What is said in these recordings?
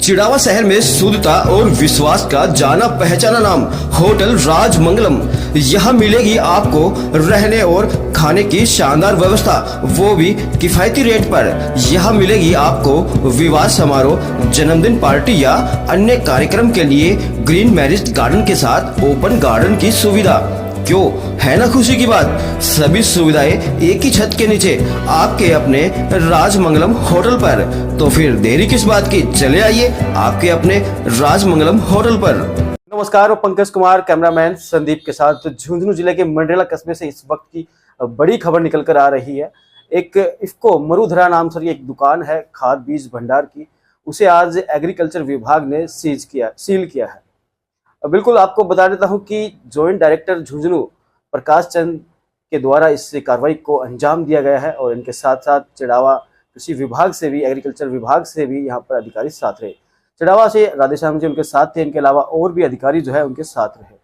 चिड़ावा शहर में शुद्धता और विश्वास का जाना पहचाना नाम होटल राजमंगलम। यहाँ मिलेगी आपको रहने और खाने की शानदार व्यवस्था, वो भी किफायती रेट पर। यहाँ मिलेगी आपको विवाह समारोह, जन्मदिन पार्टी या अन्य कार्यक्रम के लिए ग्रीन मैरिज गार्डन के साथ ओपन गार्डन की सुविधा। क्यों, है ना खुशी की बात। सभी सुविधाएं एक ही छत के नीचे आपके अपने राजमंगलम होटल पर। तो फिर देरी किस बात की, चले आइए आपके अपने राजमंगलम होटल पर। नमस्कार, पंकज कुमार कैमरामैन संदीप के साथ झुंझुनू जिले के मंडरेला कस्बे से इस वक्त की बड़ी खबर निकल कर आ रही है। एक इफ्को मरुधरा नाम से एक दुकान है खाद बीज भंडार की, उसे आज एग्रीकल्चर विभाग ने सील किया है। बिल्कुल आपको बता देता हूं कि जॉइंट डायरेक्टर झुंझुनू प्रकाश चंद के द्वारा इस कार्रवाई को अंजाम दिया गया है और इनके साथ साथ चिड़ावा कृषि विभाग से भी, एग्रीकल्चर विभाग से भी यहाँ पर अधिकारी साथ रहे। चिड़ावा से राधेश्याम जी उनके साथ थे, इनके अलावा और भी अधिकारी जो है उनके साथ रहे।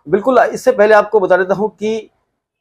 बिल्कुल इससे पहले आपको बता देता हूँ कि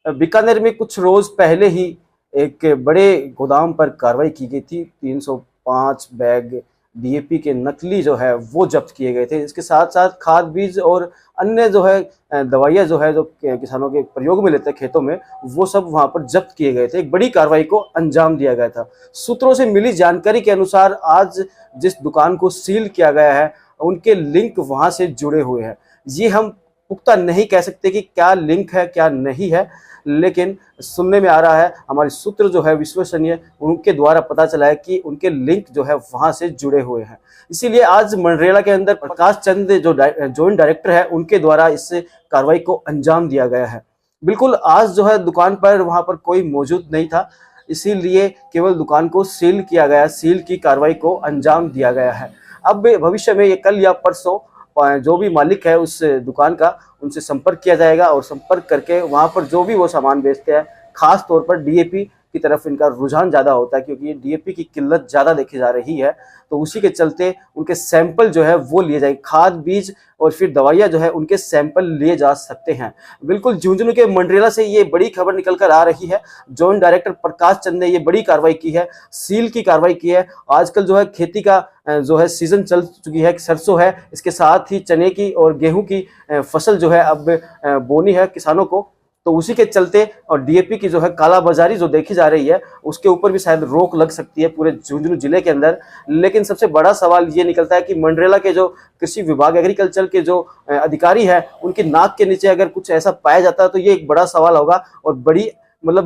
बीकानेर में कुछ रोज पहले ही एक बड़े गोदाम पर कार्रवाई की गई थी। 305 बैग डीएपी के नकली जो है वो जब्त किए गए थे। इसके साथ साथ खाद बीज और अन्य जो है दवाइयाँ जो है जो किसानों के प्रयोग में लेते हैं खेतों में, वो सब वहां पर जब्त किए गए थे। एक बड़ी कार्रवाई को अंजाम दिया गया था। सूत्रों से मिली जानकारी के अनुसार आज जिस दुकान को सील किया गया है उनके लिंक वहां से जुड़े हुए हैं। ये हम पुख्ता नहीं कह सकते कि क्या लिंक है क्या नहीं है, लेकिन सुनने में आ रहा है, हमारे सूत्र जो है विश्वसनीय उनके द्वारा पता चला है कि उनके लिंक जो है वहां से जुड़े हुए हैं। इसीलिए आज मंडरेला के अंदर प्रकाश चंद जो जॉइंट डायरेक्टर है उनके द्वारा इस कार्रवाई को अंजाम दिया गया है। बिल्कुल आज जो है दुकान पर वहां पर कोई मौजूद नहीं था, इसीलिए केवल दुकान को सील किया गया, सील की कार्रवाई को अंजाम दिया गया है। अब भविष्य में ये कल या परसों जो भी मालिक है उस दुकान का, उनसे संपर्क किया जाएगा और संपर्क करके वहां पर जो भी वो सामान बेचते हैं, खास तौर पर डीएपी की तरफ इनका रुझान ज़्यादा होता है क्योंकि डीएपी की किल्लत ज़्यादा देखी जा रही है। तो उसी के चलते उनके सैंपल जो है वो लिए जाएंगे, खाद बीज और फिर दवाइयाँ जो है उनके सैंपल लिए जा सकते हैं। बिल्कुल झुंझुनू के मंडरेला से ये बड़ी खबर निकल कर आ रही है। जॉइंट डायरेक्टर प्रकाश चंद ने ये बड़ी कार्रवाई की है, सील की कार्रवाई की है। आजकल जो है खेती का जो है सीजन चल चुकी है, सरसों है, इसके साथ ही चने की और गेहूं की फसल जो है अब बोनी है किसानों को। तो उसी के चलते और डीएपी की जो है कालाबाजारी जो देखी जा रही है उसके ऊपर भी शायद रोक लग सकती है पूरे झुंझुनू जिले के अंदर। लेकिन सबसे बड़ा सवाल ये निकलता है कि मंडरेला के जो कृषि विभाग एग्रीकल्चर के जो अधिकारी है उनकी नाक के नीचे अगर कुछ ऐसा पाया जाता है तो ये एक बड़ा सवाल होगा और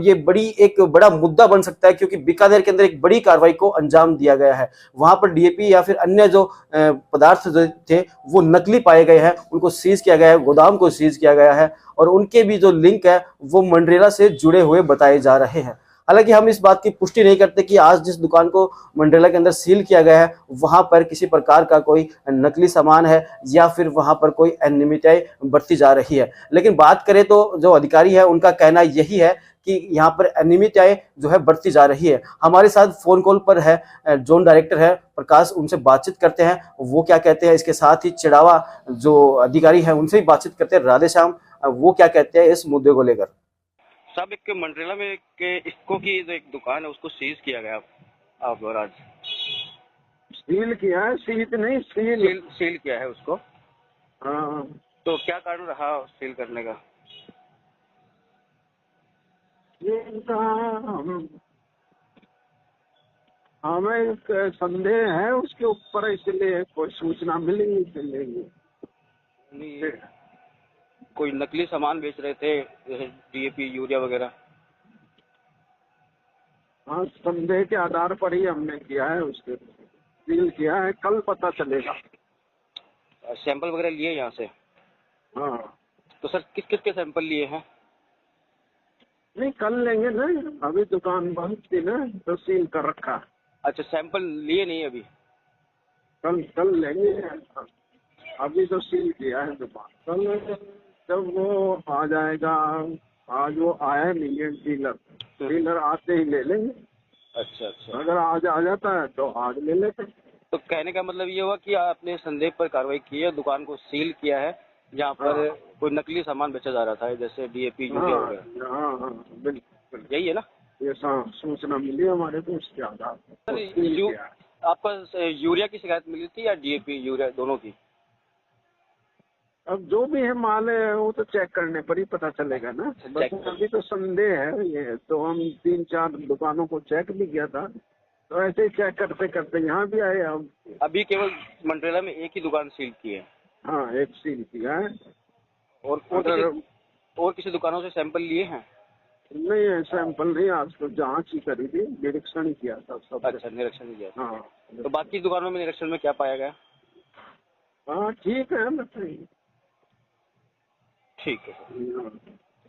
ये एक बड़ा मुद्दा बन सकता है, क्योंकि बीकानेर के अंदर एक बड़ी कार्रवाई को अंजाम दिया गया है। वहां पर डीएपी या फिर अन्य जो पदार्थ जो थे वो नकली पाए गए हैं, उनको सीज किया गया है, गोदाम को सीज किया गया है और उनके भी जो लिंक है वो मंडरेला से जुड़े हुए बताए जा रहे हैं। हालांकि हम इस बात की पुष्टि नहीं करते कि आज जिस दुकान को मंडरेला के अंदर सील किया गया है वहां पर किसी प्रकार का कोई नकली सामान है या फिर वहां पर कोई अनियमितताएं बरती जा रही है। लेकिन बात करें तो जो अधिकारी है उनका कहना यही है कि यहाँ पर अनियमितताएं जो है बढ़ती जा रही है। हमारे साथ फोन कॉल पर है जोन डायरेक्टर है प्रकाश, उनसे बातचीत करते हैं वो क्या कहते हैं। इसके साथ ही चिड़ावा जो अधिकारी है उनसे भी बातचीत करते हैं, राधेश्याम, वो क्या कहते हैं इस मुद्दे को लेकर। साहब, एक मंडरेला में एक इफ्को की जो एक दुकान है उसको सीज किया गया आप और आज सील किया है, सील नहीं सील किया है उसको। हाँ, तो क्या कारण रहा सील करने का? हमें एक संदेह है उसके ऊपर, इसलिए कोई सूचना मिली इसलिए। कोई नकली सामान बेच रहे थे जैसे डीएपी, यूरिया वगैरह? हाँ, संदेह के आधार पर ही हमने किया है, उसके सील किया है, कल पता चलेगा। सैंपल वगैरह लिए यहाँ से? हाँ। तो सर किस किस के सैंपल लिए हैं? नहीं, कल लेंगे ना, अभी दुकान बंद थी ना तो सील कर रखा। अच्छा, सैंपल लिए नहीं अभी? कल लेंगे, अभी तो सील किया है दुकान। कल जब वो आ जाएगा, आज वो आया नहीं है डीलर आते ही ले लेंगे। अच्छा। अगर आज आ जाता है तो आज ले लेते। तो कहने का मतलब ये हुआ कि आपने संदेह पर कार्रवाई की है, दुकान को सील किया है जहाँ पर कोई नकली सामान बेचा जा रहा था जैसे डीएपी, यूरिया वगैरह। हाँ, बिल्कुल यही है ना? ये सूचना मिली हमारे को, उसके आधार पर आपका यूरिया की शिकायत मिली थी या डीएपी यूरिया दोनों की? अब जो भी है माल है वो तो चेक करने पर ही पता चलेगा ना। बस चेक अभी तो संदेह है ये, तो हम 3-4 दुकानों को चेक भी किया था, तो ऐसे ही चेक करते करते यहाँ भी आए अब। अभी केवल मंडरेला में एक ही दुकान सील की है हाँ, एक सील किया है। और किसी दुकानों से सैंपल लिए हैं? नहीं है सैंपल नहीं, आज तो जांच ही करी थी, निरीक्षण ही किया था सब। अच्छा, निरीक्षण किया था। हाँ तो बाकी दुकानों में निरीक्षण में क्या पाया गया? हाँ ठीक है मतलब। ठीक है सर,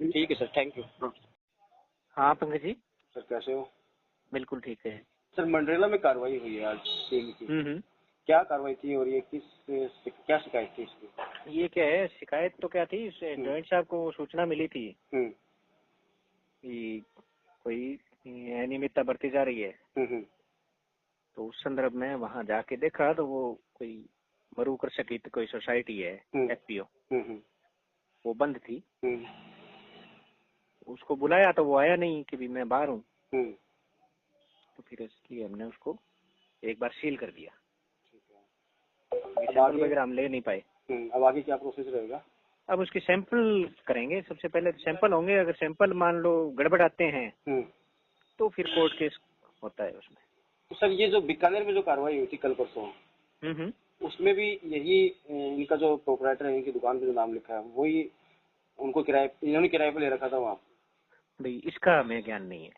ठीक है सर, थैंक यू। हाँ पंकज जी, सर कैसे हो? बिल्कुल ठीक है। सर मंडरेला में कार्रवाई हुई है आज सील की, हम्म। क्या कार्रवाई थी और ये क्या शिकायत थी इसकी? ये क्या है, शिकायत तो क्या थी, जॉइंट साहब को सूचना मिली थी कि कोई अनियमितता बरती जा रही है। तो उस संदर्भ में वहां जाके देखा तो वो कोई मरु कृषक हित कोई सोसाइटी है, एफपीओ, वो बंद थी। उसको बुलाया तो वो आया नहीं कि भी मैं बाहर हूँ, तो फिर इसलिए हमने उसको एक बार सील कर दिया। सैंपल वगैरह हम ले नहीं पाए। अब आगे क्या प्रोसेस रहेगा? अब उसके सैंपल करेंगे, सबसे पहले सैंपल होंगे। अगर सैंपल मान लो गड़बड़ आते हैं तो फिर कोर्ट केस होता है उसमें। तो सर ये जो बीकानेर में जो कार्रवाई हुई थी कल परसों, उसमें भी यही इनका जो प्रोपराइटर है, इनकी दुकान पे जो नाम लिखा है वही उनको इन्होंने किराए पे ले रखा था वहाँ? भाई इसका हमें ज्ञान नहीं है।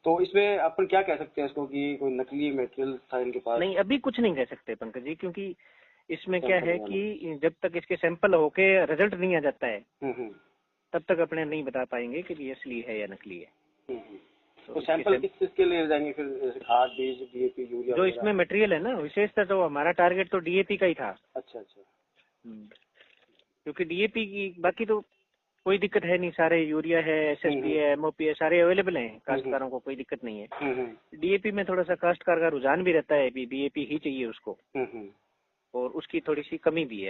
तो इसमें अपन क्या कह सकते हैं इसको कि कोई नकली मटेरियल था इनके पास? नहीं, अभी कुछ नहीं कह सकते पंकज जी, क्योंकि इसमें क्या है कि जब तक इसके सैंपल होके रिजल्ट नहीं आ जाता है तब तक अपने नहीं बता पाएंगे कि ये असली है या नकली है। तो सैंपल किस के लिए जाएंगे फिर? खाद, बीज, डीएपी, यूरिया जो इसमें मटेरियल है ना, विशेषतः तो हमारा टारगेट तो डीएपी का ही था। अच्छा। क्योंकि डीएपी की बाकी तो कोई दिक्कत है नहीं, सारे यूरिया है, एसएसपी है, एमओपी है, सारे अवेलेबल हैं, काश्तकारों को कोई दिक्कत नहीं है। डीएपी में थोड़ा सा काश्तकार का रुझान भी रहता है, डीएपी ही चाहिए उसको, और उसकी थोड़ी सी कमी भी है।